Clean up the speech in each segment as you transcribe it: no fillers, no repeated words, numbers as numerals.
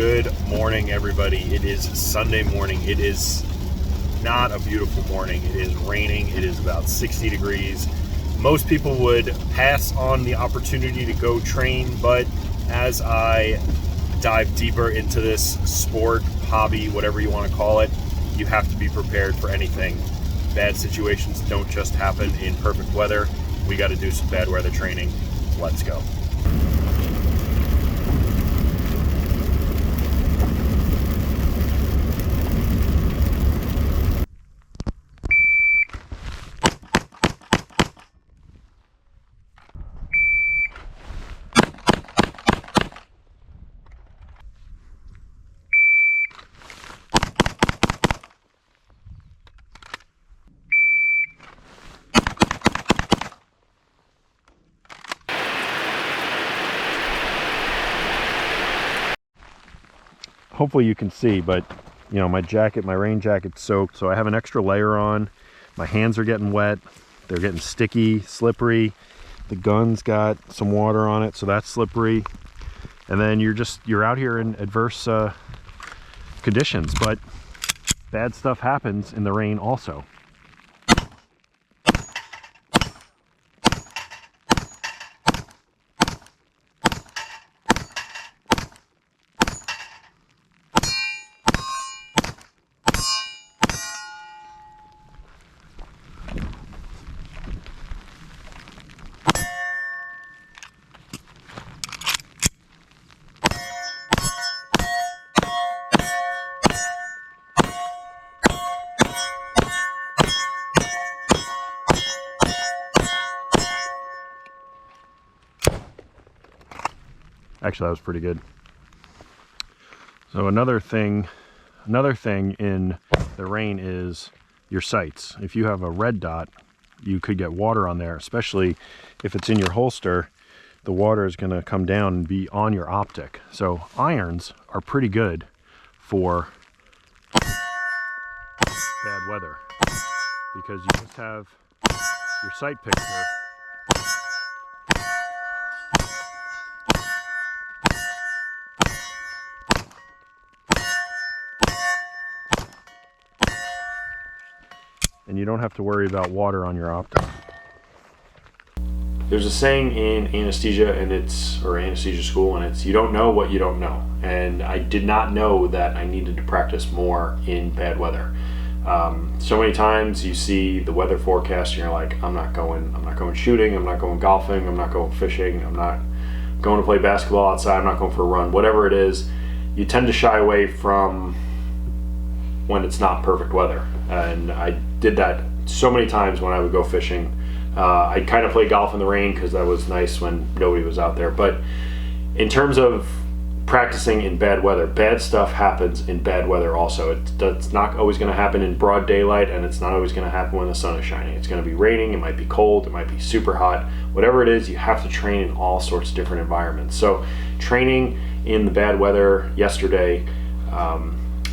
Good morning, everybody. It is Sunday morning. It is not a beautiful morning. It is raining. It is about 60 degrees. Most people would pass on the opportunity to go train, but as I dive deeper into this sport, hobby, whatever you want to call it, you have to be prepared for anything. Bad situations don't just happen in perfect weather. We got to do some bad weather training. Let's go. Hopefully you can see, but my my rain jacket's soaked, so I have an extra layer on. My hands are getting wet. They're getting sticky, slippery. The gun's got some water on it, so that's slippery. And then you're out here in adverse conditions, but bad stuff happens in the rain also. Actually, that was pretty good. So another thing in the rain is your sights. If you have a red dot, you could get water on there, especially if it's in your holster. The water is going to come down and be on your optic. So irons are pretty good for bad weather because you just have your sight picture. And you don't have to worry about water on your optic. There's a saying in anesthesia or anesthesia school, and it's, you don't know what you don't know. And I did not know that I needed to practice more in bad weather. So many times you see the weather forecast and you're like, I'm not going shooting, I'm not going golfing, I'm not going fishing, I'm not going to play basketball outside, I'm not going for a run, whatever it is. You tend to shy away from when it's not perfect weather. And I did that so many times when I would go fishing. I kind of played golf in the rain because that was nice when nobody was out there. But in terms of practicing in bad weather, bad stuff happens in bad weather also. It's not always going to happen in broad daylight, and it's not always going to happen when the sun is shining. It's going to be raining, it might be cold, it might be super hot. Whatever it is, you have to train in all sorts of different environments. So training in the bad weather yesterday,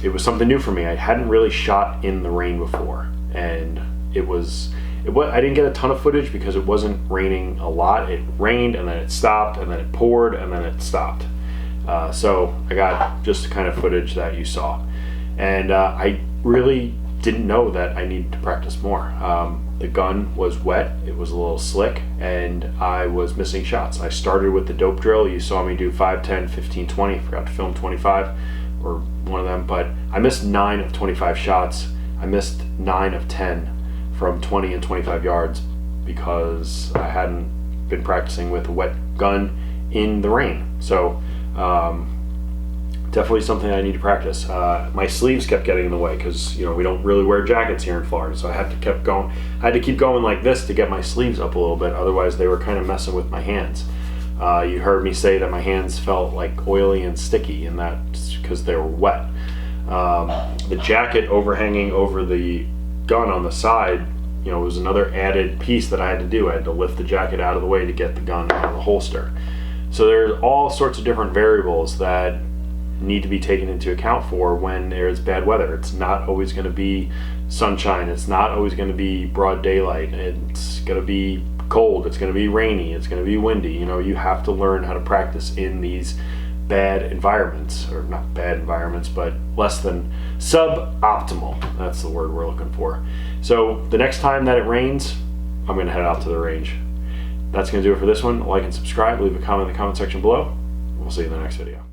it was something new for me. I hadn't really shot in the rain before, and I didn't get a ton of footage because it wasn't raining a lot. It rained and then it stopped and then it poured and then it stopped. So I got just the kind of footage that you saw, and I really didn't know that I needed to practice more. The gun was wet, it was a little slick, and I was missing shots. I started with the dope drill. You saw me do 5, 10, 15, 20. Forgot to film 25 or one of them, but I missed 9 of 25 shots. I missed 9 of 10 from 20 and 25 yards because I hadn't been practicing with a wet gun in the rain. So definitely something I need to practice. My sleeves kept getting in the way because we don't really wear jackets here in Florida, so I had to keep going like this to get my sleeves up a little bit. Otherwise, they were kind of messing with my hands. You heard me say that my hands felt like oily and sticky, and that's because they were wet. The jacket overhanging over the gun on the side, was another added piece that I had to do. I had to lift the jacket out of the way to get the gun out of the holster. So there's all sorts of different variables that need to be taken into account for when there's bad weather. It's not always going to be sunshine. It's not always going to be broad daylight. It's going to be cold. It's going to be rainy. It's going to be windy. You have to learn how to practice in these bad environments, or not bad environments, but less than suboptimal. That's the word we're looking for. So the next time that it rains, I'm going to head out to the range. That's going to do it for this one. Like and subscribe. Leave a comment in the comment section below. We'll see you in the next video.